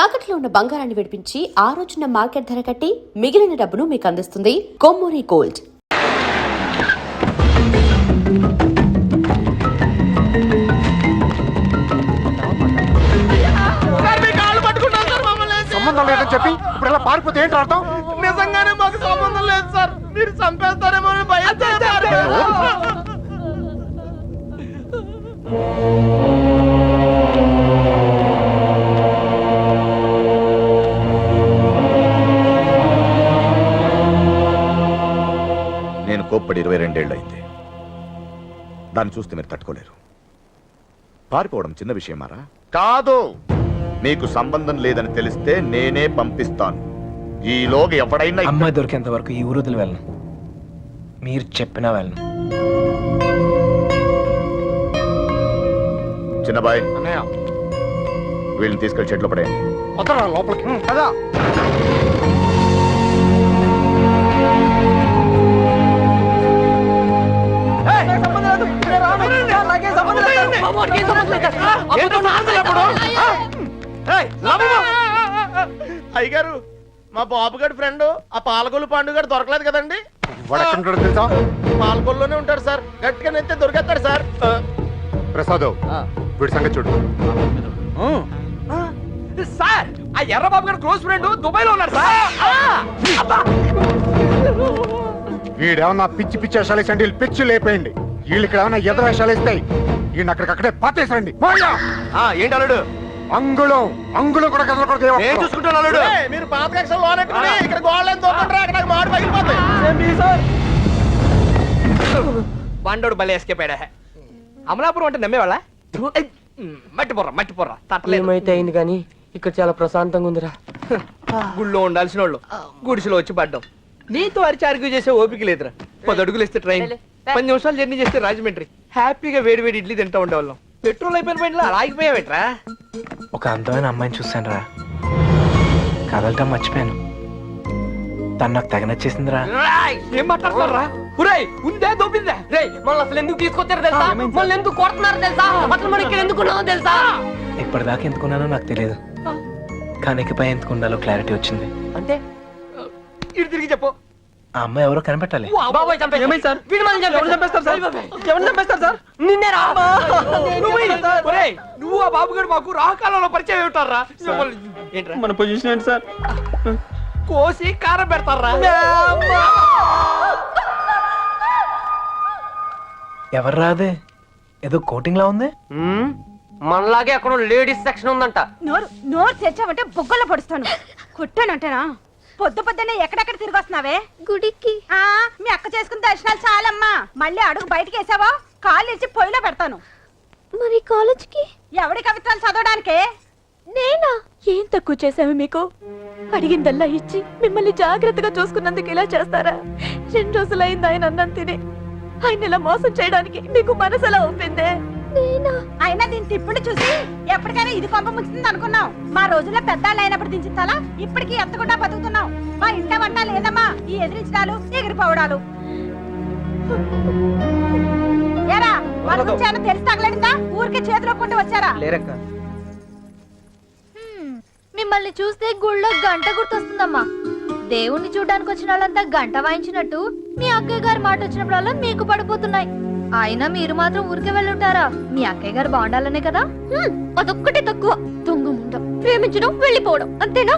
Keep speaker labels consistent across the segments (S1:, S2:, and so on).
S1: తాకట్లో ఉన్న బంగారాన్ని విడిపించి ఆ రోజున మార్కెట్ ధర కట్టి మిగిలిన డబ్బును మీకు అందిస్తుంది కొమ్మూరి గోల్డ్.
S2: సంబంధం లేదని చెప్పి ఇప్పుడు ఎలా పారిపోతే ఏంటి అర్థం?
S3: నిజంగానే మాకు సంబంధం లేదు సార్, మీరు చంపేస్తారేమో అని భయం.
S2: నేను కోప్పడి 22 ఏళ్ళు అయింది. దాన్ని చూస్తే మీరు తట్టుకోలేరు. పారిపోవడం చిన్న విషయమారా? కాదు, మీకు సంబంధం లేదని తెలిస్తే నేనే పంపిస్తాను. ఈలోగా ఎవడైనా
S4: అమ్మాయి దొరికేంత వరకు ఈ ఊరు వదిలి వెళ్ళను. మీరు చెప్పినా వెళ్ళను.
S2: చిన్నబాయ్, వీళ్ళని తీసుకెళ్లి చెట్లు పడేయండి. లోపలికి కదా.
S3: అయ్యగారు, మా బాబు గారి ఫ్రెండ్ ఆ పాలకొల్లు పండుగ గారు దొరకలేదు కదండి.
S2: తెలుసా?
S3: పాలకొల్లోనే ఉంటాడు సార్, గట్టిగా నెత్తే దొరికేస్తాడు సార్.
S2: ప్రసాద్, వీడి సంగతి చూడు.
S3: సార్, ఆ ఎర్రబాబు గారు క్లోజ్ ఫ్రెండ్ దుబాయ్ లో ఉన్నాడు సార్.
S2: వీడేమన్నా పిచ్చి పిచ్చి వేషాలు వేసండి, వీళ్ళు పిచ్చి లేపేయండి. వీళ్ళు ఇక్కడ ఏమన్నా ఎదురు వేషాలు ఇస్తాయి, వీడిని అక్కడికక్కడే పాతేసండి.
S3: ఏంటి అల్లుడు?
S2: అంగుళం కూడా కదలకూడదు.
S3: నేను చూసుకుంటాను అల్లుడు. మీరు పాత కక్షలు లోనెట్టుకుని ఇక్కడ గోళ్ళని తోకుంటారా, అక్కడ మాడు పగిలిపోతాయి. బండోడు భలే ఎస్కేపాడా. అమలాపురం అంటే నమ్మేవాళ్ళ? మట్టిపోర్రా
S5: ఏమైతే అయింది కానీ ఇక్కడ చాలా ప్రశాంతంగా ఉందిరా.
S3: గుళ్ళో ఉండాల్సిన వాళ్ళు గుడిసెలో వచ్చి పడ్డాం. నీతో అరిచి ఆర్గ్యూ చేసే ఓపిక లేదురా. 10 అడుగులు ఇస్తే ట్రైన్, 10 నిమిషాలు జర్నీ చేస్తే రాజమండ్రి. హ్యాపీగా వేడి వేడి ఇడ్లీ తింటా ఉండేవాళ్ళం. పెట్రోల్ అయిపోయిన బండిలో అలా ఆగిపోయావేట్రా?
S4: ఒక అందమైన అమ్మాయిని చూశాను రా, కదలటం మర్చిపోయాను. తను నాకు తెగ నచ్చేసిందిరా.
S3: ఏం మాట్లాడుతున్నారా? ఉందే దోపిందే.
S5: మనల్ని అసలు ఎందుకు తీసుకొచ్చారు తెలుసా? మనల్ని ఎందుకు కొడుతున్నారు తెలుసా? అసలు మనం ఇక్కడ ఎందుకున్నామో తెలుసా?
S4: ఇప్పటిదాకా ఎందుకున్నానో నాకు తెలియదు, కానీ ఇకపై ఎందుకు ఉండాలో క్లారిటీ వచ్చింది.
S5: అంటే
S3: ఇటు తిరిగి చెప్పు.
S4: ఆ అమ్మాయి ఎవరో కనిపెట్టాలి.
S5: బాబోయ్ చంపేస్తారు.
S3: ఏమైంది సార్?
S5: వీడు మనల్ని చంపేస్తారు సార్.
S3: ఎవరు చంపేస్తారు సార్?
S5: నిన్నేరా?
S3: నువ్వు ఆ బాబు గారు మాకు రాహకాలంలో పరిచయం ఉంటారా? ఏంట్రా
S5: మన పొజిషన్ ఏంటి సార్?
S3: కోసి కారం పెడతారా?
S4: ఎవరు రాదే, ఏదో కోటింగ్ లా ఉంది.
S5: మనలాగే అక్కడ లేడీస్ సెక్షన్ ఉందంట.
S6: నోరు తెచ్చావంటే బొగ్గల్లో పడుస్తాను. కొట్టానంటేనా? పొద్దున్నే ఎక్కడెక్కడ తిరిగి వస్తున్నావే?
S7: గుడికి.
S6: మీ అక్క చేసుకున్న దర్శనాలు చాలమ్మా. మళ్ళీ అడుగు బయటకి వేసావా కాళ్ళు ఇచ్చి పొయ్యిలో పెడతాను.
S7: మరి కాలేజ్కి
S6: ఎవడి కవిత్వాలు చదవడానికే?
S7: నేనా? ఏం తక్కువ చేసాము మీకు? అడిగిందల్లా ఇచ్చి మిమ్మల్ని జాగ్రత్తగా చూసుకున్నందుకు ఇలా చేస్తారా? 2 రోజులైంది ఆయన అన్నం తిని. ఆయన ఇలా మోసం చేయడానికి మీకు మనసు ఎలా ఒప్పిందే?
S6: అయినా దీని తిప్పుడు చూసి ఎప్పటికైనా ఇది కొంప ముంచుతుంది అనుకున్నాం. మా రోజుల్లో పెద్దాళ్ళు అయినప్పుడు దించుతాలా, ఇప్పటికీ ఎత్తకుండా బతుకుతున్నాం. మా ఇంట వంట లేదమ్మా, ఈ ఎదిరించడాలు ఎగిరిపోవడాలు. ఏరా, వాళ్ళ గురించి ఏమైనా తెలిసి తగలడిందా? ఊరికే చేతిలో కొంటూ వచ్చారా?
S5: లేరక్క.
S7: మిమ్మల్ని చూస్తే గుళ్ళో గంట గుర్తొస్తుందమ్మా. దేవుణ్ణి చూడడానికి వచ్చిన వాళ్ళంతా గంట వాయించినట్టు మీ అక్కయ్య గారి మాట వచ్చినప్పుడల్లా మీకు పడిపోతున్నాయి. అయినా మీరు మాత్రం ఊరికే వెళ్ళుంటారా? మీ అక్కయ్య గారు బాగుండాలనే కదా. అదొక్కటే తక్కువ. దొంగ ముండ ప్రేమించడం వెళ్ళిపోవడం అంతేనా?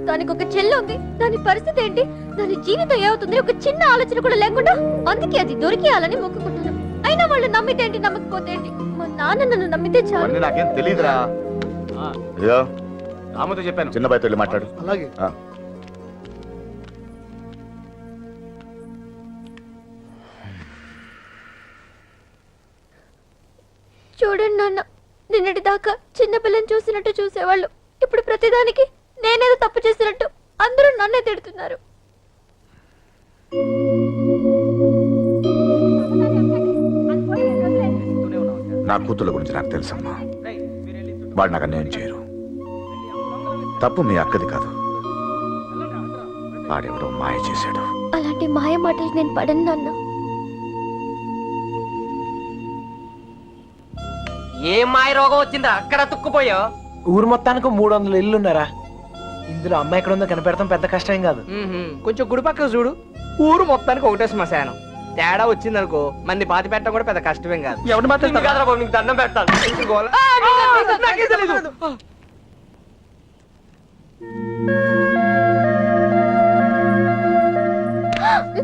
S7: దానికి ఒక చెల్లి ఉంది, దాని పరిస్థితి ఏంటి, దాని జీవితం ఏమవుతుంది ఒక చిన్న ఆలోచన కూడా లేకుండా. అందుకే అది దొరికేయాలని మొక్కుకుంటున్నాను. అయినా వాళ్ళు నమ్మితే ఏంటి, నమ్మకపోతే ఏంటి? మా నాన్న నన్ను నమ్మితే చాలు.
S2: నాకేం తెలియదురా. రాముతో చెప్పాను, చిన్న బయట వెళ్ళి మాట్లాడు. అలాగే.
S7: చూడండి నాన్న, నిన్నటి దాకా చిన్నపిల్లని చూసినట్టు చూసేవాళ్ళు ఇప్పుడు ప్రతిదానికి నేనేదో తప్పు చేసినట్టు అందరూ నన్నే తిడుతున్నారు.
S2: నా కూతుళ్ళ గురించి నాకు తెలుసమ్మా. వాడు నాకు అన్యాయం చేయరు. తప్పు మీ అక్కది కాదు, వాడెవడో మాయ చేశాడు.
S7: అలాంటి మాయ మాటలు నేను పడను నాన్న.
S5: ఏ మాయ రోగం వచ్చిందా అక్కడ తుక్కుపోయా?
S4: ఊరు మొత్తానికి 300 ఇల్లున్నారా, ఇందులో అమ్మాయి ఎక్కడ ఉందో కనిపెడతాం పెద్ద కష్టం కాదు.
S3: కొంచెం గుడి పక్కన చూడు, ఊరు మొత్తానికి ఒకటే శ్మశానం. తేడా వచ్చిందనుకో మంది పాతి పెట్టడం కూడా పెద్ద కష్టమేం కాదు.
S5: ఎవరు మాత్రం కాదురా బాబు, నీకు దండం పెడతాను.
S3: ఏంటి గోల? నాకేం తెలీదు.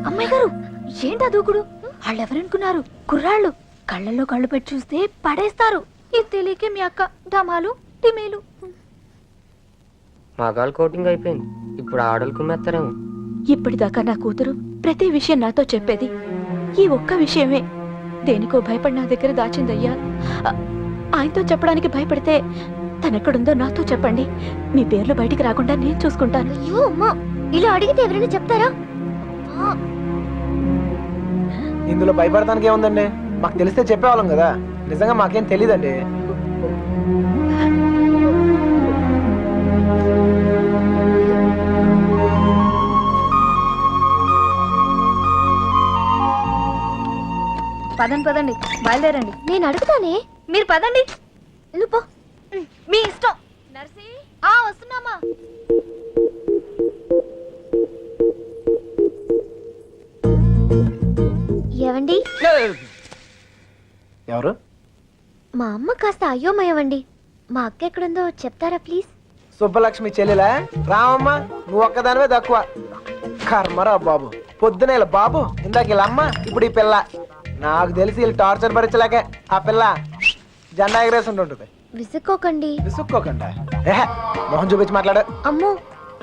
S7: అమ్మాయి గారు ఏంటా దూకుడు? వాళ్ళెవరనుకున్నారు? కుర్రాళ్ళు. కళ్ళల్లో కళ్ళు పెట్టి చూస్తే పడేస్తారు. ఇది తెలియకే మీ అక్క డమాలు టిమేలు.
S5: మగాళ్ళ కోటింగ్ అయిపోయింది, ఇప్పుడు ఆడలు కుమ్మేస్తారేమో.
S8: ఇప్పటిదాకా నా కూతురు ప్రతి విషయం నాతో చెప్పేది. ఈ ఒక్క విషయమే దేనికో భయపడి నా దగ్గర దాచిందయ్యా. ఆయనతో చెప్పడానికి భయపడితే తనెక్కడుందో నాతో చెప్పండి. మీ పేర్లు బయటికి రాకుండా నేను చూసుకుంటాను.
S7: అయ్యో అమ్మా, ఇలా అడిగితే ఎవరైనా చెప్తారా?
S4: ఇందులో భయపడటానికి ఏముందండి? మాకు తెలిస్తే చెప్పేవాళ్ళం కదా. నిజంగా మాకేం తెలియదండి.
S7: పదండి పదండి, బయలుదేరండి. నేను అడుగుతానే, మీరు పదండి. నువ్వు పో, మీ ఇష్టం. నర్సి వస్తున్నామా? ఏవండి,
S4: ఎవరు?
S7: మా అమ్మ కాస్త అయోమయమండి. మా అక్క ఎక్కడుందో చెప్తారా ప్లీజ్?
S4: సుబ్బలక్ష్మి చెల్లెలా? రామమ్మ, నువ్వు ఒక్కదానివే తక్కువ. కర్మరా బాబు, పొద్దున ఇలా బాబు, ఇందాక ఇలా అమ్మ, ఇప్పుడు ఈ పిల్ల. నాకు తెలిసి వీళ్ళు టార్చర్ భరించలేకే ఆ పిల్ల జెండా ఎగరేసి ఉంటుంటుంది.
S7: విసుక్కోకండి.
S4: విసుక్కోకుండా మొహం చూపించి మాట్లాడు.
S7: అమ్మో,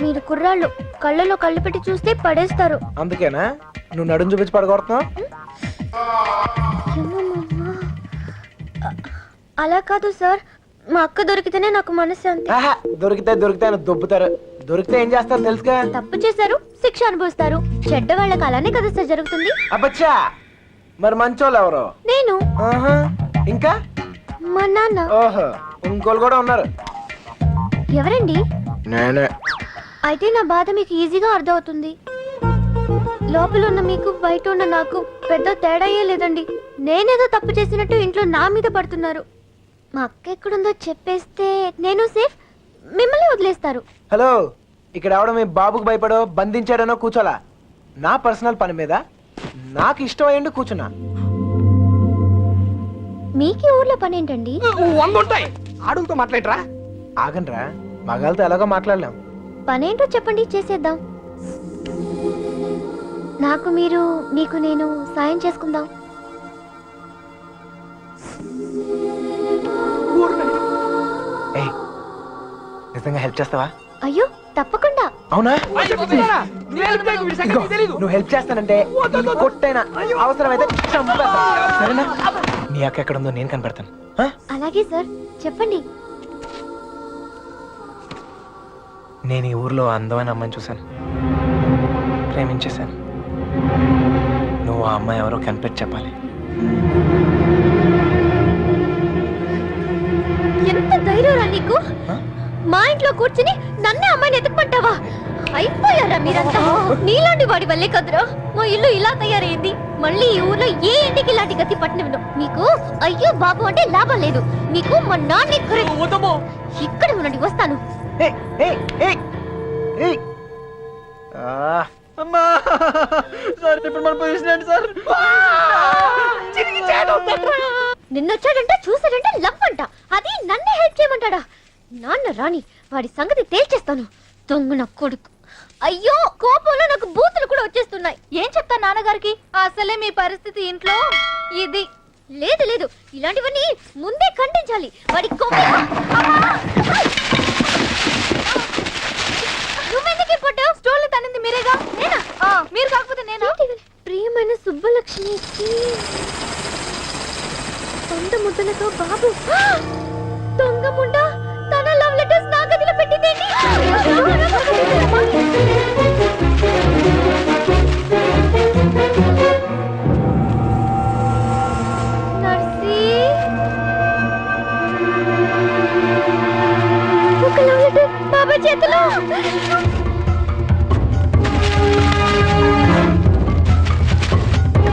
S7: మీరు కుర్రాళ్ళు, కళ్ళలో కళ్ళు పెట్టి చూస్తే పడేస్తారు.
S4: అందుకేనా నువ్వు నడుం చూపించి పడగొడుతున్నావు?
S7: అలా కాదు సార్, మా అక్క దొరికితేనే నాకు మనశ్శాంతి.
S4: దొరికితే అని దొబ్బుతారు. దొరికితే ఏం చేస్తారు తెలుసుగా?
S7: తప్పు చేశారు, శిక్ష అనుభవిస్తారు. చెడ్డ వాళ్ళకి అలానే కదా సార్ జరుగుతుంది.
S4: అబ్బచ్చా, మరి మంచోళ్ళు ఎవరు?
S7: నేను.
S4: ఆహా, ఇంకా
S7: మా నాన్న.
S4: ఓహో, ఇంకోళ్ళు కూడా ఉన్నారు.
S7: ఎవరండి?
S4: నేనే.
S7: అయితే నా బాధ మీకు ఈజీగా అర్థమవుతుంది. లోపల ఉన్న మీకు బయట ఉన్న నాకు పెద్ద తేడాయే లేదండి. నేనేదో తప్పు చేసినట్టు ఇంట్లో నా మీద పడుతున్నారు. మా అక్క ఎక్కడుందో చెప్పేస్తే నేను సేఫ్, మిమ్మల్ని వదిలేస్తారు.
S4: హలో, ఇక్కడ ఎవడో మీ బాబుకు భయపడో బంధించాడనో కూర్చోలా. నా పర్సనల్ పని మీద నాకు ఇష్టం అయ్యండి కూర్చున్నా.
S7: మీకు ఈ ఊర్లో పని ఏంటండి?
S3: 100 ఉంటాయి. ఆడులతో మాట్లాడరా?
S4: ఆగండ్రా, మగాళ్ళతో ఎలాగో మాట్లాడలేం.
S7: పనేంటో చెప్పండి, చేసేద్దాం. నాకు మీరు, మీకు నేను సాయం చేసుకుందాం.
S4: ఏయ్, నిజంగా హెల్ప్ చేస్తావా?
S7: అయ్యో తప్పకుండా.
S4: అవునా?
S3: ఇదిగో,
S4: నువ్వు హెల్ప్ చేస్తానంటే ఈ కొట్టైనా అవసరమైతే చంపేస్తా. సరేనా? నీ అక్క ఎక్కడ ఉందో నేను కనిపెడతాను. ఆ?
S7: అలాగే సార్, చెప్పండి.
S4: నేను ఈ ఊర్లో అందమైన అమ్మాయిని చూశాను, ప్రేమించేశాను. నువ్వు ఆ అమ్మాయి ఎవరో కనిపెట్టి చెప్పాలి.
S7: ఎంత ధైర్యంరా నీకు? మా ఇంట్లో కూర్చుని నన్నే అమ్మాయిని ఎత్తుకుంటావా? అయిపోయారా మీరంతా? నీలాంటి వాడి వల్లే కదరా మా ఇల్లు ఇలా తయారైంది. మళ్ళీ ఈ ఊర్లో ఏ ఇంటికి ఇలాంటి గతి పట్టినవిను. నీకు అయ్యో బాబు అంటే లాభం లేదు. నీకు మా నాన్నే ఇక్కడ ఉండండి, వస్తాను.
S3: అమ్మా సార్, ఇప్పుడు మన పొజిషన్ ఏంటి సార్?
S7: నిన్నొచ్చాడంట, చూసాడంట, లవ్ అంట. అది నన్నే హెల్ప్ చేయమంటాడా? నాన్న రాని, వాడి సంగతి తేల్చేస్తాను. దొంగ నా కొడుకు. అయ్యో, కోపంలో నాకు బూతులు కూడా వచ్చేస్తున్నాయి. ఏం చెప్తా నాన్నగారికి? అసలే మీ పరిస్థితి ఇంట్లో ఇది. లేదు లేదు, ఇలాంటివన్నీ ముందే ఖండించాలి. వాడి నువ్వెందుకు పడ్డావు? స్టోర్లో తనింది మీరేగా. నేనా? మీరు కాకపోతే నేనా? ప్రియమైన సుబ్బలక్ష్మి సొంత ముద్దలతో బాబు. దొంగ ముండ తన లవ్ లెటర్స్ నా గదిలో పెట్టిందేంటి? నర్సీ, ఒక లవ్ లెటర్ బాబా చేతిలో.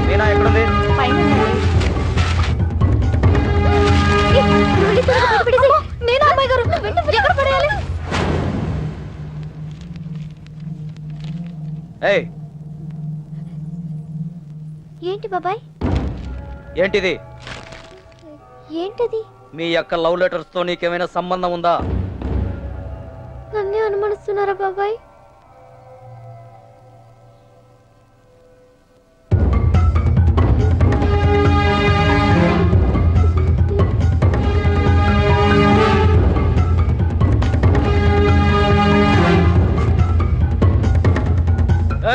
S3: నేనా, ఎక్కడుంది?
S7: నేను అమ్మాయి గారు ఎక్కడ పడేయాలి?
S3: ఏయ్
S7: ఏంటి బాబాయ్?
S3: ఏంటిది?
S7: ఏంటది?
S3: మీ యొక్క లవ్ లెటర్స్ తో నీకేమైనా సంబంధం ఉందా?
S7: నన్నే అనుమానిస్తున్నారా బాబాయ్?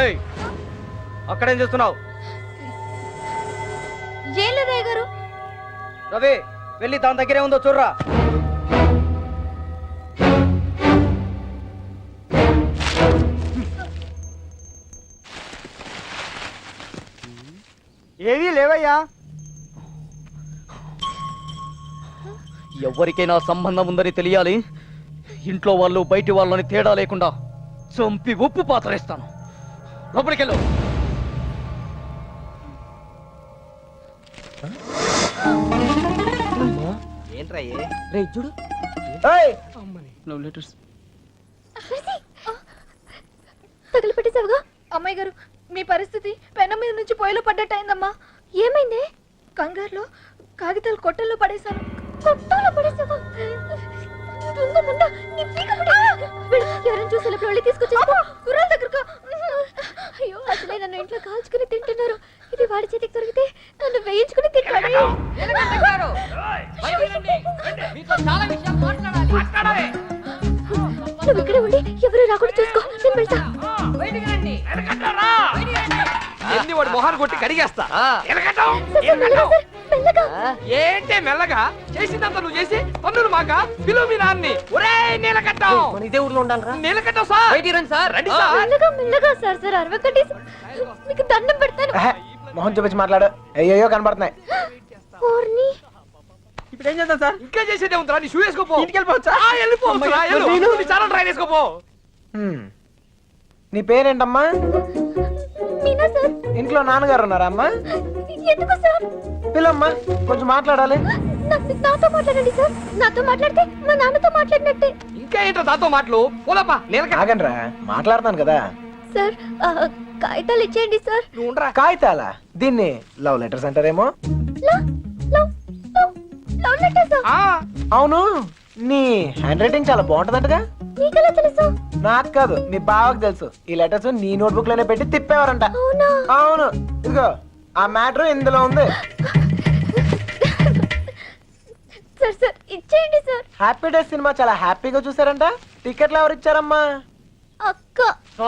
S3: ఏయ్ అక్కడేం చేస్తున్నావు?
S7: జైలు గారు.
S3: రవి వెళ్ళి దాని దగ్గరే ఉందో చూడరా.
S4: ఏవీ లేవయ్యా.
S3: ఎవరికైనా సంబంధం ఉందని తెలియాలి. ఇంట్లో వాళ్ళు బయటి వాళ్ళని తేడా లేకుండా చంపి ఉప్పు పాతరేస్తాను. లోపలికెళ్ళు. ఏంట్రా చూడు లవ్ లెటర్స్
S7: తగిలిపెట్టేసావుగా. అమ్మాయి గారు, మీ పరిస్థితి పెనం మీద నుంచి పొయ్యిలో పడ్డట్టయిందమ్మా. ఏమైంది? కంగారులో కాగితాలు కొట్టల్లో పడేశాను. కొట్టల్లో పడేసావా? ఎవరైనా చూసి వెళ్ళి తీసుకొచ్చేసుకో. గుర్రాల దగ్గరగా. అయ్యో, అసలే నన్ను ఇంట్లో కాల్చుకుని తింటున్నారు. ఇది వాడి చేతికి దొరికితే నన్ను వేయించుకుని తింటాడు. నువ్వు ఇక్కడే ఉండి ఎవరు రాకుండా చూసుకో. నేను వెళ్తా.
S3: ఎన్ని వాడు మొహాన్ని కొట్టి కడిగేస్తా. ఏంటే మెల్లగా చేసిందంతా నువ్వు చేసి పన్నులు మాక పిలువు మీ నాన్ని. ఒరే నీలకట్టం,
S5: ఇదే ఊర్లో ఉండాలరా.
S3: నీలకట్టం సార్, సార్ రండి సార్.
S7: మెల్లగా మెల్లగా సార్. సార్ అరవకండి. మీకు దండం పెడతాను.
S4: మొహం చూపించి మాట్లాడు. అయ్యో కనబడుతున్నాయి.
S7: ఓర్ని.
S4: ఇప్పుడు ఏం చేద్దాం సార్?
S3: ఇంకా చేసేదే ఉందిరా. నీ షూ వేసుకోపో.
S4: ఇంటికి వెళ్ళిపోవచ్చా?
S3: వెళ్ళిపోవచ్చురా. నీ చాలా ట్రై చేసుకోపో.
S4: నీ పేరేంటమ్మా?
S7: మీనా సార్.
S4: ఇంట్లో నాన్నగారు ఉన్నారా అమ్మా?
S7: ఎందుకు సార్?
S4: పిల్లమ్మా, కొంచెం మాట్లాడాలి.
S7: నాతో మాట్లాడండి సార్. నాతో మాట్లాడితే మా నాన్నతో మాట్లాడినట్టే.
S3: ఇంకా ఏంటో దాంతో మాటలు. పోలప్పా నీలకట్ట.
S4: ఆగండ్రా, మాట్లాడుతున్నాను కదా.
S7: సార్ కాగితాలు ఇచ్చేయండి సార్.
S3: నువ్వు ఉండరా.
S4: కాగితాలా? దీన్ని లవ్ లెటర్స్ అంటారేమో.
S7: Love letters.
S4: అవును, నీ హ్యాండ్ రైటింగ్ చాలా బాగుంటదంటగా.
S7: నీకెలా తెలుసు?
S4: నాకు కాదు, మీ బావకు తెలుసు. ఈ లెటర్స్ నీ నోట్బుక్ లోనే పెట్టి తిప్పేవారంట.
S7: అవునా?
S4: అవును, ఇదిగో ఆ మ్యాటర్ ఇందులో ఉంది.
S7: సార్ సార్ ఇచ్చేయండి సార్.
S4: హ్యాపీ డేస్ సినిమా చాలా హ్యాపీగా చూసారంట. టికెట్లు ఎవరు ఇచ్చారమ్మా?
S7: అక్క.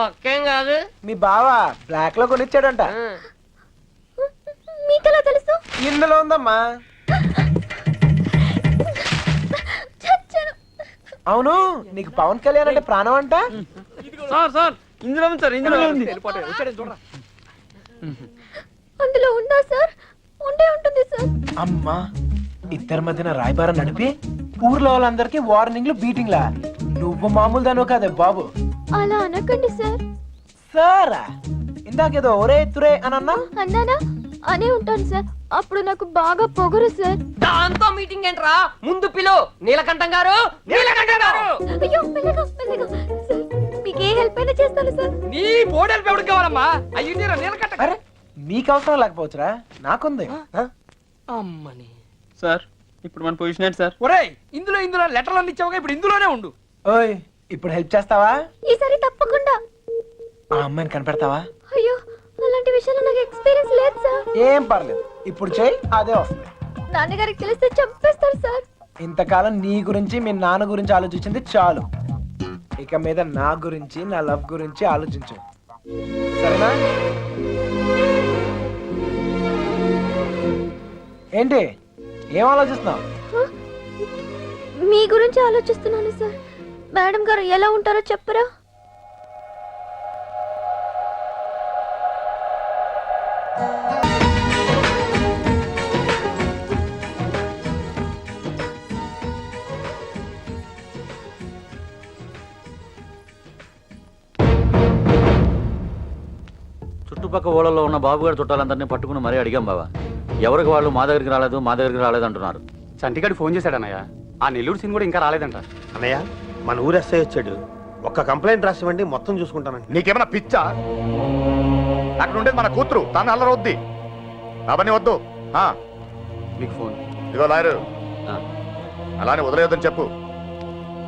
S5: ఒక్కేం కాదు.
S4: మీ బావ బ్లాక్ లో కొనిచ్చాడంట.
S7: మీకెలా తెలుసు?
S4: ఇందులో ఉందమ్మా.
S7: చచ్చాను.
S4: అవును, నీకు పవన్ కళ్యాణ్ అంటే ప్రాణం అంట.
S5: సార్ సార్ ఇందులో ఉంది సార్. ఇందులో ఉంది.
S7: అందులో ఉందా సార్? ఉండే ఉంటుంది సార్.
S4: అమ్మా, ఇద్దరి మధ్యన రాయబారం నడిపి ఊర్లో వాళ్ళందరికీ వార్నింగ్లు బీటింగ్లా. నువ్వు మామూలు దానో కాదే బాబు.
S7: అలా అనకండి సార్.
S4: సారా, ఇందాకేదో ఒరే తురే అని అన్నా.
S7: అన్నానా? అనే ఉంటాను సార్. అప్పుడు నాకు బాగా పొగరు సార్.
S5: దాంతో మీటింగ్ ఏంట్రా? ముందు పిలు. నీలకంఠం గారు, నీలకంఠం గారు.
S7: అయ్యో, మెల్లగా మెల్లగా. సార్, మీకు ఏ హెల్ప్ అయినా చేస్తాను సార్.
S3: నీ బోడెల్ ఎవరికి కావాలమ్మా? అయ్యి నీలకట్ట.
S4: అరే, మీకు అవసరం లేకపోవచ్చురా, నాకుంది.
S3: అమ్మని.
S5: సార్ ఇప్పుడు మన పొజిషన్ ఏంటి సార్?
S3: ఒరేయ్, ఇందులో లెటర్లు అన్ని ఇచ్చావుగా, ఇప్పుడు ఇందులోనే ఉండు.
S4: ఓయ్, ఇప్పుడు హెల్ప్ చేస్తావా?
S7: ఈసారి తప్పకుండా.
S4: ఆ అమ్మాయిని కనిపెడతావా?
S7: అయ్యో, అలాంటి విషయాలు నాకు ఎక్స్పీరియన్స్ లేదు సార్.
S4: ఏం పర్లేదు, ఇప్పుడు చెయ్యి, అదే వస్తుంది.
S7: నాన్నగారికి తెలిస్తే చంపేస్తారు సార్.
S4: ఇంతకాలం నీ గురించి మీ నాన్న గురించి ఆలోచించింది చాలు. ఇక మీద నా గురించి, నా లవ్ గురించి ఆలోచించు, సరేనా? ఏంటి, ఏం ఆలోచిస్తున్నావు?
S7: మీ గురించి ఆలోచిస్తున్నాను సార్. మేడం గారు ఎలా ఉంటారో చెప్పరా?
S9: చుట్టుపక్క ఊళ్ళలో ఉన్న బాబుగారి చుట్టాలందరినీ పట్టుకుని మరీ అడిగాం బావా. ఎవరికి వాళ్ళు మా దగ్గరికి రాలేదు అంటున్నారు.
S10: చంటిగాడు ఫోన్ చేశాడు అన్నయ్య. ఆ నెల్లూరు సీన్ కూడా ఇంకా రాలేదంట.
S11: అన్నయ్య, మన ఊరు ఎస్ఐ వచ్చాడు.
S10: ఒక్క కంప్లైంట్ రాసివ్వండి, మొత్తం చూసుకుంటానండి.
S2: నీకేమైనా పిచ్చా? అక్కడ ఉండేది మన కూతురు, తను అల్లరొద్ది. అవన్నీ వద్దు.
S9: మీకు ఫోన్.
S2: ఇదిగో లాయరు, అలానే వదిలేయొద్దని చెప్పు.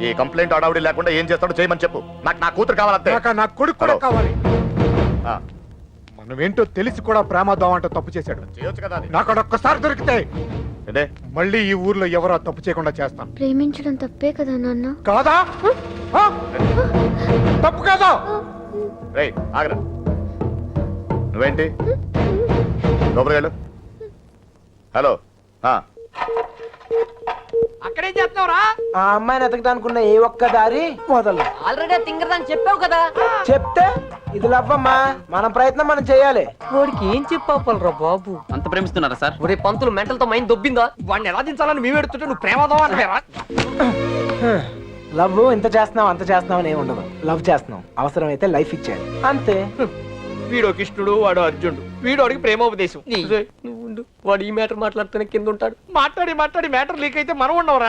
S2: ఈ కంప్లైంట్ అడావిడి లేకుండా ఏం చేస్తాడో చేయమని చెప్పు. నాకు నా కూతురు కావాలంతే.
S11: నా కొడుకు కూడా కావాలి.
S2: ఆ,
S11: మనమేంటో తెలిసి కూడా ప్రేమదాం అంటే తప్పు చేశాడు.
S2: చేయొచ్చు కదా అది.
S11: నాకు ఒక్కసారి దొరికితే
S2: ఏంటే?
S11: మళ్ళీ ఈ ఊర్లో ఎవరో తప్పు చేయకుండా చేస్తాను.
S7: ప్రేమించడం తప్పే కదా నాన్న.
S11: కాదా? ఆ? తప్పు కాదా?
S2: రేయ్ ఆగరా. నువ్వేంటి లోపలికి వెళ్ళు. హలో,
S3: అక్కడేం చేస్తున్నావురా?
S4: ఆ అమ్మాయిని ఎతకడానుకున్న ఏ ఒక్క దారి వదలు.
S5: ఆల్రెడీ తింగరదని చెప్పావు కదా.
S4: చెప్తే ఇది లవ్వమ్మా, మన ప్రయత్నం మనం చేయాలి.
S5: వాడికి ఏం చెప్పాపలరా బాబు?
S9: అంత ప్రేమిస్తున్నారా సార్?
S5: ఒరే పంతులు మెంటల్ తో మైండ్ దొబ్బిందా?
S3: వాడిని ఎలా దించాలని మేము ఎడుతుంటే నువ్వు ప్రేమదో అంటారా?
S4: లవ్ ఇంత చేస్తున్నావు అంత చేస్తున్నావు అని ఏమి ఉండదు. లవ్ చేస్తున్నావు, అవసరమైతే లైఫ్ ఇచ్చేయాలి అంతే.
S3: వీడో కృష్ణుడు, వాడు అర్జునుడు. వీడు వాడికి ప్రేమోపదేశం.
S5: నువ్వు ఉండు. వాడు ఈ మ్యాటర్ మాట్లాడుతూనే కింద ఉంటాడు.
S3: మాట్లాడి మ్యాటర్ లీక్ అయితే మనం ఉండవురా.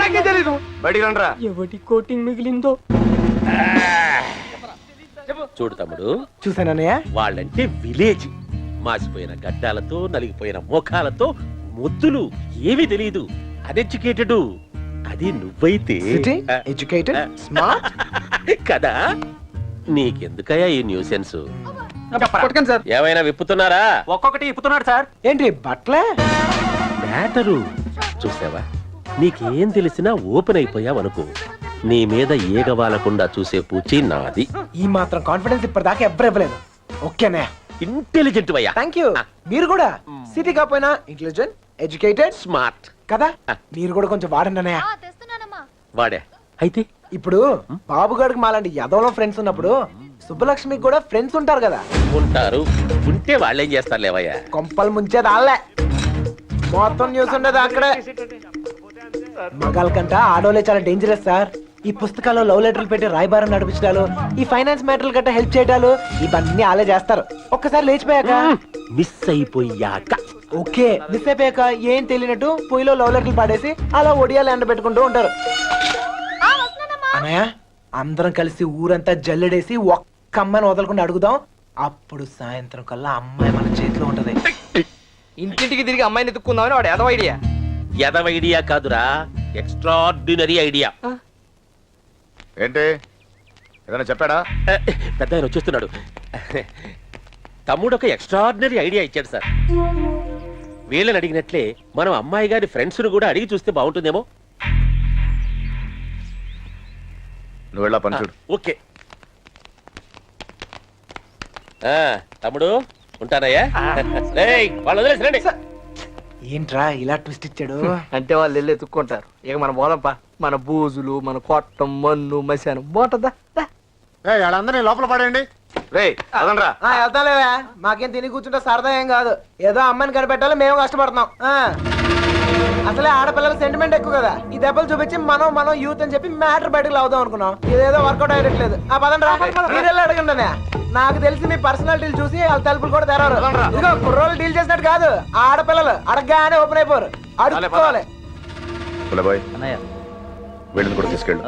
S3: నాకే తెలీదు.
S10: బయటికి రండిరా.
S5: ఎవడి కోటింగ్ మిగిలిందో.
S12: చూడు తమ్ముడు,
S4: చూసానన్నయ్య,
S12: వాళ్ళంటే విలేజ్. మాసిపోయిన గడ్డాలతో, నలిగిపోయిన మోకాలతో, ముద్దులు, ఏమీ తెలియదు. అన్ఎడ్యుకేటెడ్. అది నువ్వైతే
S4: ఎడ్యుకేటెడ్, స్మార్ట్
S12: కదా. నీకెందుకయ్యా ఈ న్యూసెన్స్?
S3: పట్టుకోండి సార్.
S12: ఏమైనా విప్పుతున్నారా?
S9: ఒక్కొక్కటి ఇప్పుతున్నాడు సార్.
S4: ఏంటి బట్లే?
S12: మ్యాటరు చూసావా? నీకేం తెలిసినా ఓపెన్ అయిపోయావనుకో, నీ మీద ఏగవాలకుండా చూసే పూచి నాది.
S4: ఈ మాత్రం కాన్ఫిడెన్స్ ఇప్పటిదాకా ఎవ్వరు ఇవ్వలేదు. ఓకేనే,
S12: ఇంటెలిజెంట్ వయ్యా.
S4: Thank you. మీరు కూడా సిటీ కాకపోయినా ఇంటెలిజెంట్, ఎడ్యుకేటెడ్,
S12: స్మార్ట్
S4: కదా. మీరు కూడా కొంచెం వాడండి అన్నయ్య.
S7: తెస్తున్నానమ్మా.
S12: వాడే. అయితే
S4: ఇప్పుడు బాబు గారికి మాలాంటి యదవలో ఫ్రెండ్స్ ఉన్నప్పుడు సుబ్బలక్ష్మికి కూడా ఫ్రెండ్స్ ఉంటారు కదా.
S12: ఉంటారు. ఉంటే వాళ్ళేం చేస్తారు లేవయ్యా?
S4: కొంపలు ముంచేది వాళ్ళే. మొత్తం న్యూస్ ఉండదు అక్కడే. మగాళ్ళ కంట ఆడోలే చాలా డేంజరస్ సార్. ఈ పుస్తకాల్లో లవ్ లెటర్లు పెట్టి రాయబారం నడిపించడాలు, ఈ ఫైనాన్స్ మ్యాటర్లు గట్రా హెల్ప్ చేయడాలు, ఇవన్నీ వాళ్ళే చేస్తారు. ఒక్కసారి లేచిపోయాక,
S12: మిస్ అయిపోయాక.
S4: ఓకే, మిస్ అయిపోయాక ఏం తెలియనట్టు పొయ్యిలో లవ్ లెటర్లు పాడేసి అలా ఒడియాలు ఎండ పెట్టుకుంటూ ఉంటారు. అన్నయ్య, అందరం కలిసి ఊరంతా జల్లెడేసి ఒక్క అమ్మాయిని వదలకుండా అడుగుదాం. అప్పుడు సాయంత్రం కల్లా అమ్మాయి మన చేతిలో ఉంటది.
S3: ఇంటింటికి తిరిగి అమ్మాయిని ఎత్తుక్కుందామని వాడు ఏదో ఐడియా.
S12: ఎదవ ఐడియా కాదురా, ఎక్స్ట్రాడినరీ ఐడియా.
S2: ఏంటి ఏదైనా చెప్పాడా?
S12: పెద్ద ఆయన వచ్చేస్తున్నాడు. తమ్ముడు ఒక ఎక్స్ట్రాడినరీ ఐడియా ఇచ్చాడు సార్. వీళ్ళని అడిగినట్లే మనం అమ్మాయి గారి ఫ్రెండ్స్ ను కూడా అడిగి చూస్తే బాగుంటుందేమో.
S2: నువ్వు వెళ్ళా పని చూడు.
S12: ఓకే తమ్ముడు, ఉంటానయ్యా. వాళ్ళు వదిలేసిరండి.
S4: ఏంట్రా ఇలా ట్విస్ట్ ఇచ్చాడు?
S3: అంటే వాళ్ళు వెళ్ళి ఎత్తుక్కుంటారు. ఇక మన బోలంపా, మన బూజులు, మన కొట్టం, మన్ను, మశానం బాగుంటుందా?
S11: వాళ్ళందరినీ లోపల పడండి.
S4: వెళ్తాలేవా, మాకేం తిని కూర్చుంటే సరదా ఏం కాదు. ఏదో అమ్మాయిని కనిపెట్టాలి, మేము కష్టపడుతున్నాం. అసలే ఆడపిల్లల సెంటిమెంట్ ఎక్కువ కదా. ఈ దెబ్బలు చూపించి మనం యూత్ అని చెప్పి మ్యాటర్ బయటకు లావుదాం అనుకున్నాం. ఇదేదో వర్కౌట్ అయ్యట్లేదు. ఆ పదండి రా, మీరెళ్ళి అడగండి. నాకు తెలిసి మీ పర్సనాలిటీలు చూసి వాళ్ళ తలుపులు కూడా తెరవరు. ఇదిగో కుర్రోళ్ళు డీల్ చేసినట్టు కాదు, ఆడపిల్లలు అడగగానే ఓపెన్ అయిపోరు. అడుక్కోవాలి.
S2: వీళ్ళని కూడా తీసుకెళ్ళు.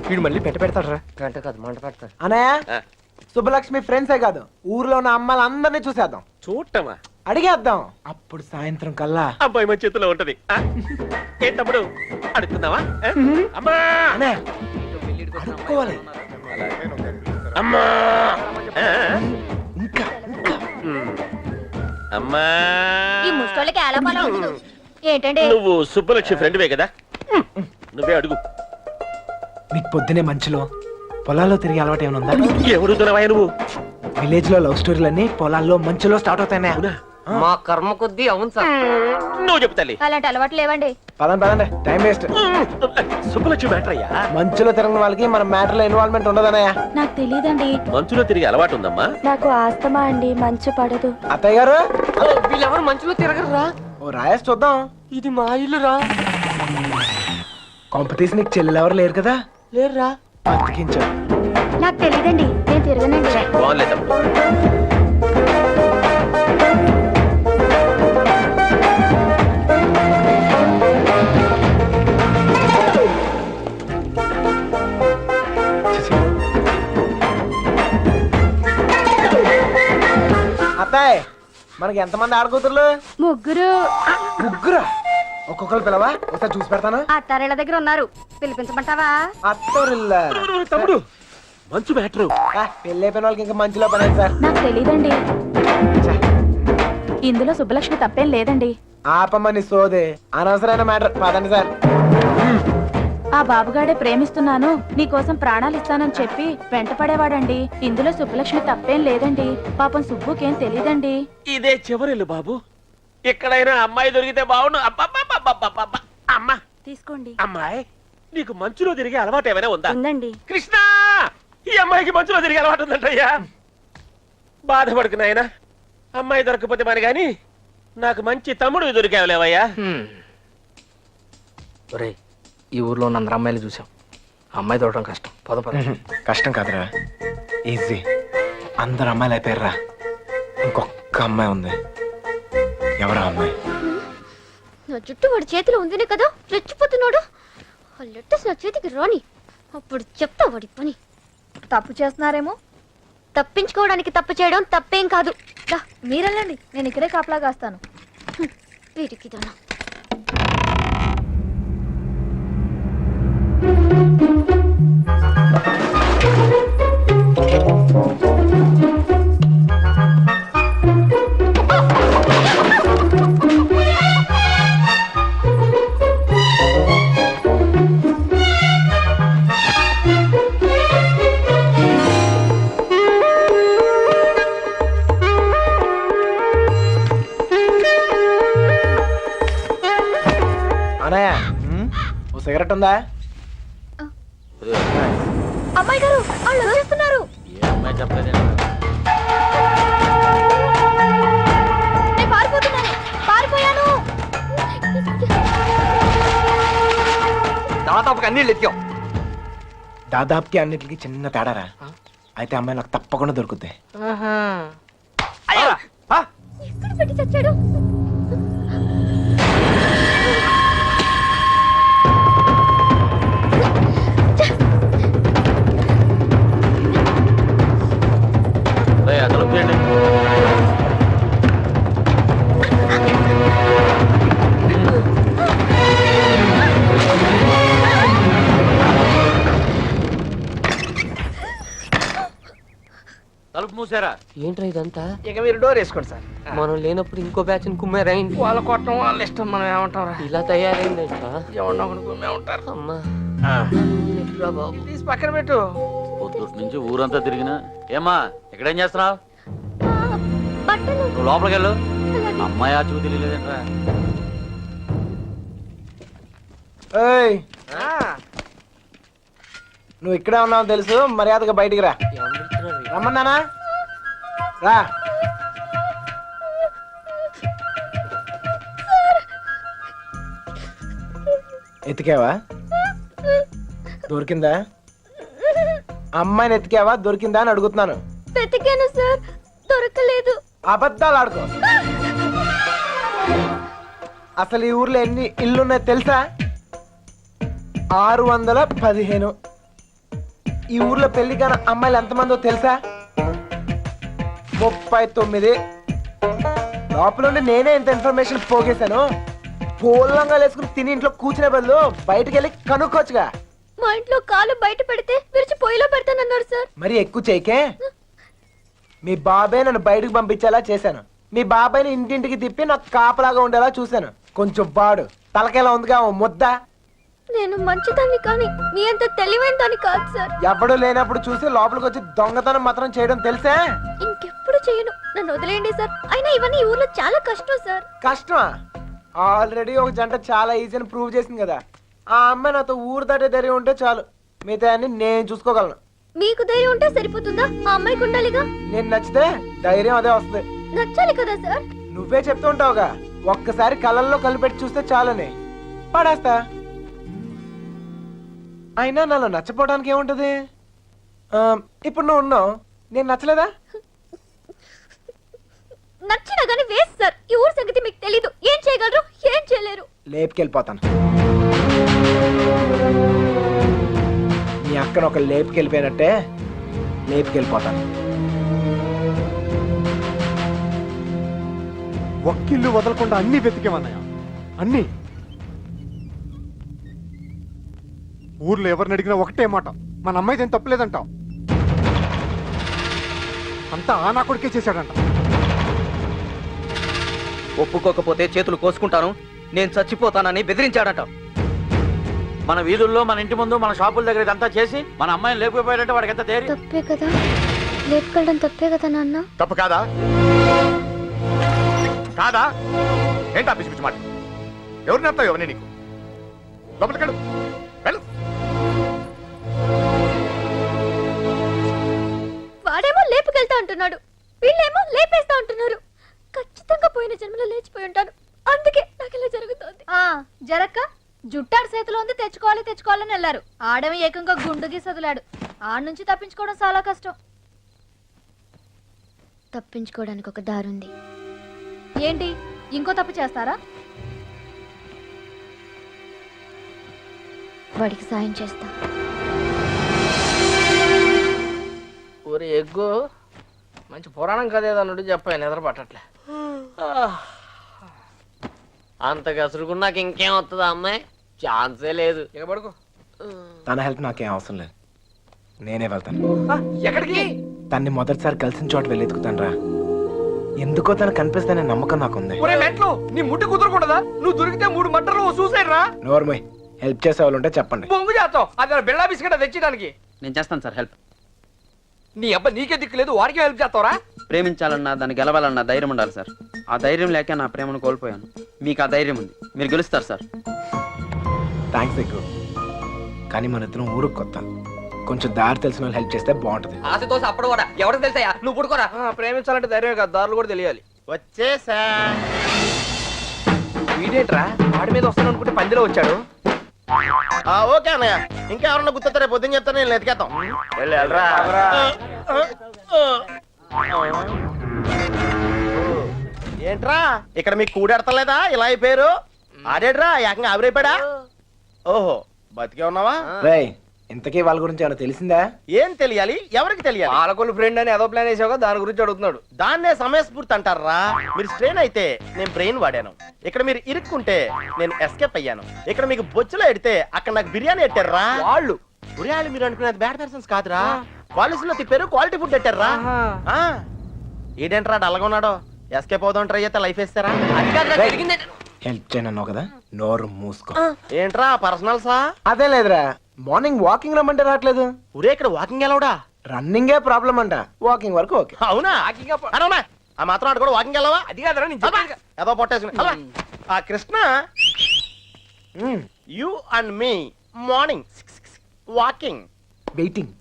S3: వీడు మళ్ళీ పెడతారా?
S5: గంట కాదు, మంట పెడతాడు.
S4: అన్నయ్య, సుబ్బలక్ష్మి ఫ్రెండ్సే కాదు, ఊర్లో ఉన్న అమ్మాయిలందరినీ చూసేద్దాం.
S12: చూడటమా?
S4: అడిగేద్దాం. అప్పుడు సాయంత్రం కల్లా
S12: అబ్బాయి మన చేతిలో ఉంటది. ఏం తమ్ముడు, అడుగుతున్నావా? అమ్మా,
S4: అన్నయ్య, అడుక్కోవాలి.
S12: అమ్మా,
S4: ఇంకా
S12: అమ్మా.
S7: ఈ ముష్టోళ్ళకి ఎలా పని ఉండదు. ఏంటండి?
S12: నువ్వు సుబ్బలక్ష్మి ఫ్రెండ్వే కదా, నువ్వే అడుగు.
S4: మీకు పొద్దునే మంచులో పొలాల్లో తిరిగి అలవాటు ఏమైనా ఉందా?
S12: ఎవడుతున్నావా నువ్వు?
S4: విలేజ్ లో లవ్ స్టోరీలన్నీ పొలాల్లో మంచులో స్టార్ట్ అవుతాయి.
S5: మా కర్మ కొద్దీ అవును సార్.
S12: నువ్వు చెప్తాలి.
S7: అలాంటి అలవాట్లు లేవండి.
S4: పదండి, టైం వేస్ట్.
S12: సుబ్బలక్ష్మి మ్యాటర్ అయ్యా.
S4: మంచులో తిరిగిన వాళ్ళకి మన మ్యాటర్ లో ఇన్వాల్వ్మెంట్ ఉండదన్నయ్య.
S8: నాకు తెలియదండి.
S12: మంచులో తిరిగి అలవాటు ఉందమ్మా.
S8: నాకు ఆస్తమా అండి, మంచు పడదు.
S4: అత్తయ్య గారు,
S5: వీళ్ళెవరు మంచులో తిరగరురా.
S4: ఓ రాయేసి చూద్దాం.
S5: ఇది మా ఇల్లు రా.
S4: కాంపిటీషన్ నీకు చెల్లెలు ఎవరు లేరు కదా?
S5: లేరురా.
S4: బతికించావు.
S7: నాకు తెలియదండి, నేను తిరగనండి.
S12: బాగుంది తమ్ముడు.
S4: అత్తాయ్ మనకి ఎంతమంది ఆడకూతుర్లు?
S6: ముగ్గురు.
S4: ముగ్గురా? ఒక్కొక్కరు పిలవా, ఒకసారి చూసి పెడతాను.
S6: అత్తారేళ్ళ దగ్గర ఉన్నారు, పిలిపించమంటావా?
S4: అత్తోరిల్లా
S12: తమ్ముడు మంచి మ్యాటర్.
S4: పెళ్ళి అయిపోయిన వాళ్ళకి ఇంకా మంచిలో పని సార్.
S8: నాకు తెలీదండి. ఇందులో సుబ్బలక్ష్మి తప్పేం లేదండి.
S4: ఆపమని సోదే, అనవసరమైన మ్యాటర్. పదండి సార్.
S8: ఆ బాబుగాడే ప్రేమిస్తున్నాను, నీకోసం ప్రాణాలు ఇస్తానని చెప్పి వెంట పడేవాడండి. ఇందులో సుబ్బలక్ష్మి తప్పేం లేదండి. పాపం సుబ్బుకేం తెలీదండి.
S12: ఇదే చివరిల్లు బాబు, ఎక్కడైనా అమ్మాయి దొరికితే బాగుండు. అమ్మా
S6: తీసుకోండి.
S12: అమ్మాయి, నీకు మంచులో తిరిగే అలవాటు ఏమైనా ఉందా?
S6: ఉందండి.
S12: కృష్ణ, ఈ అమ్మాయికి మంచులో తిరిగే అలవాటు ఉందంటయ్యా. బాధపడుకు నాయనా, అమ్మాయి దొరకపోతే మరి గాని నాకు మంచి తమ్ముడు దొరికావులేవయ్యా.
S3: ఒరేయ్, ఈ ఊర్లో ఉన్న అందరు అమ్మాయిలు చూసాం, అమ్మాయి దొరకడం కష్టం. పద పద.
S4: కష్టం కాదురా, ఈజీ. అందరు అమ్మాయిలు అయిపోయారా, ఇంకొక అమ్మాయి ఉంది. ఎవరా అమ్మాయి?
S7: నా జుట్టు వాడి చేతిలో ఉందినే కదా రెచ్చిపోతున్నాడు. ఆ లెట్టర్స్ నా చేతికి రాని, అప్పుడు చెప్తా వాడి పని. తప్పు చేస్తున్నారేమో, తప్పించుకోవడానికి తప్పు చేయడం తప్పేం కాదు. మీరెళ్ళండి, నేను ఇక్కడే కాపలా కాస్తాను. వీటికి దానా.
S4: అనయ్య, ఓ సిగరెట్ ఉందా?
S7: అమ్మాయి గారు వాళ్ళు వచ్చేస్తున్నారు.
S9: ఏ అమ్మాయి చెప్పలేదు.
S7: నేను పారిపోతున్నాను, పారిపోయాను.
S3: దాదాపుకి అన్ని ఎత్తాం.
S4: దాదాపుకి అన్నిటికి చిన్న తేడారా. అయితే అమ్మాయి నాకు తప్పకుండా దొరుకుద్ది.
S7: ఎక్కడ పెట్టి చచ్చాడు?
S9: అసలు చేయండి. తలుపు మూసారా?
S5: ఏంట్రా ఇదంతా?
S3: ఇక మీరు డోర్ వేసుకోండి సార్.
S5: మనం లేనప్పుడు ఇంకో బ్యాచ్ కుమ్మేరైంది.
S3: వాళ్ళ కొట్టడం వాళ్ళ ఇష్టం, మనం ఏమంటారా?
S5: ఇలా తయారైంది
S3: ఎవరినో ఒకటి కుమ్మే ఉంటారు.
S5: అమ్మా బాబు,
S3: తీసి పక్కన పెట్టు.
S9: పొద్దుటి నుంచి ఊరంతా తిరిగినా. ఏమ్మా ఎక్కడేం చేస్తున్నావు?
S7: బట్టలు.
S9: నువ్వు లోపలికి వెళ్ళు. అమ్మాయి ఆ చూపు తెలియలేదంట్రా.
S4: ఏయ్, నువ్వు ఇక్కడే ఉన్నావు తెలుసు, మర్యాదగా బయటికి రా. రమ్మన్నానా? రా. ఎతికావా? దొరికిందా? అమ్మాయిని ఎతికావా? దొరికిందా అని అడుగుతున్నాను.
S7: వెతికాను సార్, దొరకలేదు.
S4: అబద్ధాలు ఆడుకో. అసలు ఈ ఊర్లో ఎన్ని ఇల్లున్నాయో తెలుసా? 615. ఈ ఊర్లో పెళ్లి కాని అమ్మాయిలు ఎంతమందో తెలుసా? 39. లోపల నేనే ఇంత ఇన్ఫర్మేషన్ పోగేశాను. పూలంగా వేసుకుని తిని ఇంట్లో కూర్చునే బదులు బయటకు వెళ్ళి కనుక్కోవచ్చుగా.
S7: మా ఇంట్లో కాలు బయట పెడితే విరిచి పొయ్యిలో పెడతానన్నారు సార్.
S4: మరి ఎక్కువ చేయకే. మీ బాబాయ్ నన్ను బయటకు పంపించేలా చేశాను. మీ బాబాయ్ని ఇంటింటికి తిప్పి నాకు కాపలాగా ఉండేలా చూశాను. కొంచెం వాడు తలకేలా ఉందిగా ఓ ముద్ద.
S7: నేను మంచిదాన్ని కానీ మీ అంత తెలివైన దాన్ని కాదు సార్.
S4: ఎవడు లేనప్పుడు చూసి లోపలికి వచ్చి దొంగతనం మాత్రం చేయడం తెలుసా?
S7: ఇంకెప్పుడు చేయను, నన్ను వదిలేయండి సార్. అయినా ఇవన్నీ ఈ ఊర్లో చాలా కష్టం సార్.
S4: కష్టమా? ఆల్రెడీ ఒక జంట చాలా ఈజీ అని ప్రూవ్ చేసింది కదా. ఆ అమ్మాయి నాతో ఊరు దాటే ధైర్యం ఉంటే చాలు, మిగతా అన్ని నేను చూసుకోగలను.
S7: మీకు ధైర్యం ఉంటే సరిపోతుందా? ఆ అమ్మాయికి ఉండాలిగా.
S4: నేను నచ్చితే ధైర్యం అదే వస్తుంది.
S7: నచ్చాలి కదా సార్.
S4: నువ్వే చెప్తూ ఉంటావుగా, ఒక్కసారి కళ్ళల్లో కలిపెట్టి చూస్తే చాలని. పడేస్తా. అయినా నన్ను నచ్చపోవడానికి ఏముంటది? ఇప్పుడు నువ్వు ఉన్నావు, నేను నచ్చలేదా?
S7: నచ్చినా గానీ వేస్ట్ సార్. ఈ ఊరు సంగతి మీకు తెలీదు. ఏం చేయగలరు, ఏం చేయలేరు.
S4: లేపుకెళ్ళిపోతాను. నీ అక్కను ఒక లేపుకెళ్ళిపోయినట్టే లేపుకెళ్ళిపోతాను.
S11: ఒక్కిల్లు వదలకుండా అన్ని వెతికేమన్నాయా, అన్ని. ఊర్లో ఎవరిని అడిగినా ఒకటే మాట, మన అమ్మాయిది ఏం తప్పలేదంటావు. అంతా ఆ నా కొడుకే చేశాడంట.
S3: ఒప్పుకోకపోతే చేతులు కోసుకుంటాను, నేను చచ్చిపోతానని బెదిరించాడట.
S9: మన వీధుల్లో, మన ఇంటి ముందు, మన షాపుల దగ్గర ఇదంతా చేసి మన అమ్మాయిని లేకపోయాడంటే వాడికి ఎంత ధైర్యం.
S7: తప్పే కదా, లేపుకెళ్ళడం తప్పే కదా నాన్న.
S2: తప్పు కాదా? కాదా? ఏంటా పిచ్చి పిచ్చి మాట? ఎవరిని అర్థం ఎవరిని నీకు? లోపలికెళ్ళు, వెళ్ళు.
S7: వాడేమో లేపుకెళ్తా అంటున్నాడు, వీళ్ళేమో లేపేస్తా అంటున్నారు. ఖచ్చితంగా పోయిన జన్మలో లేచిపోయి ఉంటాను, అందుకే నాకు ఇలా జరుగుతోంది. జరక్క జుట్టాడు చేతిలో ఉంది, తెచ్చుకోవాలని వెళ్ళారు. ఆడమి ఏకంగా గుండుకి సదిలాడు. ఆడ నుంచి తప్పించుకోవడం చాలా కష్టం. తప్పించుకోవడానికి ఒక దారుంది. ఏంటి, ఇంకో తప్పు చేస్తారా? వాడికి సాయం చేస్తా.
S3: ఊరి ఎగ్గు మంచి పురాణం కథ ఏదన్నాడు చెప్పాను, నిద్ర పట్టట్లే.
S5: అంత గసురుకున్నాక ఇంకేం వస్తుందా అమ్మాయి? ఛాన్సే లేదు.
S3: ఇక పడుకో.
S4: తన హెల్ప్ నాకేం అవసరం లేదు, నేనే వెళ్తాను.
S3: ఎక్కడికి?
S4: తన్ని మొదటిసారి కలిసిన చోట వెళ్ళి ఎత్తుకుతాను రా. ఎందుకో తను కనిపిస్తానే నమ్మకం నాకుంది.
S3: ఒరే మెంట్లు, నీ ముట్టి కుదరకూడదా? నువ్వు దొరికితే 3 మట్టర్లు సూసైడ్ రా.
S4: నోర్మోయ్, హెల్ప్ చేసే వాళ్ళు ఉంటే చెప్పండి.
S3: బొంగు చేస్తావు, అది బిళ్ళా బిస్కెట్ తెచ్చడానికి.
S5: నేను చేస్తాను సార్ హెల్ప్.
S3: నీ అబ్బా నీకే దిక్కు లేదు, వాడికే హెల్ప్ చేస్తావరా?
S5: ప్రేమించాలన్నా, దాన్ని గెలవాలన్నా ధైర్యం ఉండాలి సార్. ఆ ధైర్యం లేక నా ప్రేమను కోల్పోయాను. మీకు ఆ ధైర్యం ఉంది, మీరు గెలుస్తారు సార్.
S4: థ్యాంక్స్ ఎక్కువ, కానీ మన ఇద్దరం ఊరుకు కొత్త. కొంచెం దారి తెలిసిన వాళ్ళు హెల్ప్ చేస్తే బాగుంటది.
S5: ఆశతో అప్పుడు కూడా ఎవరికి తెలుసా? నువ్వు పుడుకోరా.
S3: ప్రేమించాలంటే ధైర్యమే కాదు, దారులు కూడా తెలియాలి.
S10: వచ్చేసా.
S3: వీడేట్రా వాడి మీద వస్తాను అనుకుంటే పందిలో వచ్చాడు.
S10: ఓకే అన్నయ్య, ఇంకా ఎవరన్నా గుర్తొస్తారే పొద్దున్న చెప్తాను, నేను ఎతికేద్దాం. ఏంట్రా ఇక్కడ మీకు కూడెడతలేదా? ఇలా అయిపోయారు. ఆడేడ్రా ఏకంగా ఆవిరైపోయాడా? ఓహో, బతికే ఉన్నావా?
S4: రేయ్, ఇంతకీ వాళ్ళ గురించి ఏమైనా తెలిసిందా?
S10: ఏం తెలియాలి, ఎవరికి తెలియాలి?
S3: పాలకొల్లు ఫ్రెండ్ అని ఏదో ప్లాన్ వేసావుగా, దాని గురించి అడుగుతున్నాడు.
S10: దాన్నే సమయస్ఫూర్తి అంటారా? మీరు స్ట్రెయిన్ అయితే నేను బ్రెయిన్ వాడాను. ఇక్కడ మీరు ఇరుక్కుంటే నేను ఎస్కేప్ అయ్యాను. ఇక్కడ మీకు బొచ్చులో ఎడితే అక్కడ నాకు బిర్యానీ ఎట్టారా వాళ్ళు. బిర్యానీ మీరు అనుకునేది బ్యాడ్ పర్సన్స్ కాదురా, క్వాలిటీలో తిప్పారు, క్వాలిటీ ఫుడ్ ఎట్టారా. ఏంటంటారా డల్గా ఉన్నాడో? ఎస్కేప్ అవుదాం ట్రై చేస్తే లైఫ్ వేస్తారా?
S4: హెల్ప్ చేయనన్నావు కదా, నోరు మూసుకో.
S10: ఏంట్రా పర్సనల్సా?
S4: అదే లేదురా, మార్నింగ్ వాకింగ్ రమ్మంటే రావట్లేదు.
S10: ఊరే ఇక్కడ వాకింగ్ ఎలవడా?
S4: రన్నింగే ప్రాబ్లం అంట, వాకింగ్ వరకు ఓకే.
S10: అవునా? అవునా? ఆ మాత్రం ఆడు కూడా వాకింగ్ వెళ్ళవా?
S3: అది కాదురా నేను చెప్పాను.
S10: ఏదో పొట్టేసుకుని ఆ Krishna, you and me morning walking
S4: waiting.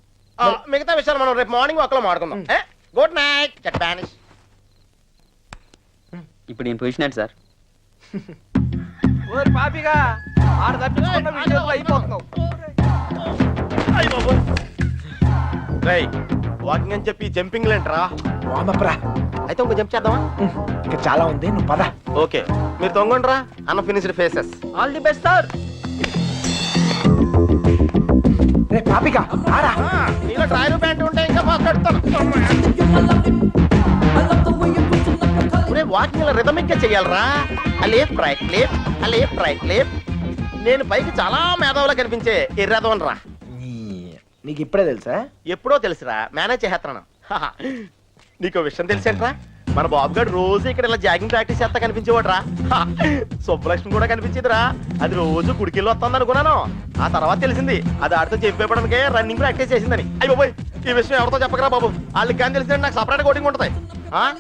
S10: మిగతా విషయాలు మనం రేపు మార్నింగ్ వాక్ లో మాడుకుందాం. Good night. స్పానిష్.
S5: ఇప్పుడు నేను పొజిషన్ ఏంటి సార్?
S3: ఓరి పాపిగా ఆడ తప్పించుకున్న విషయంలో అయిపోతున్నావు.
S10: వాకింగ్ అని చెప్పి జంపింగ్ లేంట్రా?
S4: వామప్రా.
S10: అయితే ఇంకో జంప్ చేద్దామా?
S4: ఇంకా చాలా ఉంది, నువ్వు పద.
S10: ఓకే, మీరు తొంగండ్రా. అన్న finished faces.
S3: All the best sir.
S4: రే పాపిగా ఆరా.
S10: నీలో ట్రాయల్ ప్యాంట్ ఉంటే ఇంకా మాట్లాడుతాను. వాకింగ్ రిథమిక్ గా చెయ్యాలరా. Left right left, left right left. నేను పైకి చాలా మేధావులా కనిపించే ఎర్రదవన్ రా.
S4: నీకు ఇప్పుడే తెలుసా?
S10: ఎప్పుడో తెలుసురా, మేనేజ్ చేస్తున్నాను. నీకు విషయం తెలిసేంట్రా, మన బాబు గారు రోజు ఇక్కడ ఇలా జాగింగ్ ప్రాక్టీస్ చేస్తా కనిపించేవాడు రా. సుబ్బలక్ష్మి కూడా కనిపించేదిరా. అది రోజు గుడికెళ్ళి వస్తుంది అనుకున్నాను. ఆ తర్వాత తెలిసింది అది ఆడితో చెప్పేపడానికే రన్నింగ్ ప్రాక్టీస్ చేసిందని. అయ్యి బాబోయ్, ఈ విషయం ఎవరితో చెప్పకరా బాబు, వాళ్ళకి కానీ తెలిసిందంటే నాకు సపరేట్ కోటింగ్ ఉంటుంది.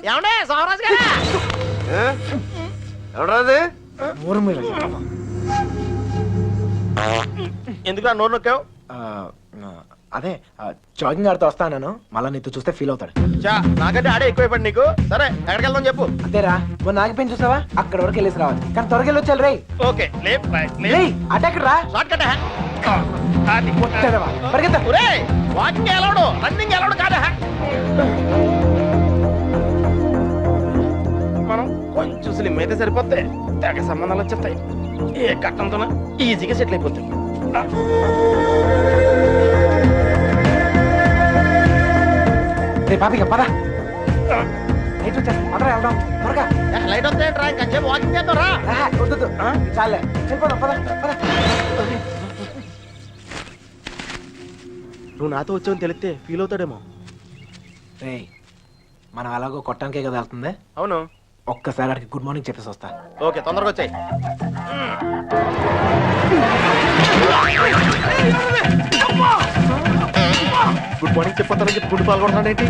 S10: ఏమండే సోమరాజు గారు? ఎవరాది? ఎందుకు నోరు నొక్కావు?
S4: అదే జాగింగ్ ఆడుతూ వస్తాను, మళ్ళా నీతో చూస్తే ఫీల్ అవుతాడు.
S10: నాకంటే ఆడే ఎక్కువైపోయింది నీకు. సరే ఎక్కడికి వెళ్దాం చెప్పు.
S4: అంతేరా, మొన్న నాగిపోయిన చూసావా, అక్కడ వరకు వెళ్ళేసి రావాలి. కానీ త్వరగా వెళ్ళి వచ్చారు. రై
S10: ఓకే, లేఫ్ట్ రైట్
S4: అటాక్ రా.
S10: Short cut. అది.
S4: కొట్టేదవా? పరిగెత్తా.
S10: ఒరేయ్, వాకింగ్ ఎలవడు రన్నింగ్ ఎలవడు కాదా మనం కొంచెం స్లిమ్ అయితే సరిపోతే తెగ సంబంధాలు వచ్చేస్తాయి ఏ కట్టంతో ఈజీగా సెటిల్ అయిపోతాయి
S4: రే పాపిక పద లైట్ వచ్చేస్తా పదరా వెళ్దాం త్వరగా.
S10: లైట్ వస్తాయంట్రా ఇంకొంచెం వాకింగ్ చేద్దాం రా
S4: ఆహా, వద్దు చాలే వెళ్ళిపోదాం పద పద.
S10: నువ్వు నాతో వచ్చావని తెలిస్తే ఫీల్ అవుతాడేమో
S4: రే మనం అలాగో కొట్టడానికే కదా వెళ్తుంది,
S10: అవును
S4: ఒక్కసారి అడిగి గుడ్ మార్నింగ్ చెప్పేసి వస్తా.
S10: ఓకే తొందరగా వచ్చాయి గుడ్ మార్నింగ్ చెప్పొద్దానని చెప్పి గుడ్డు పాల్గొంటానేంటి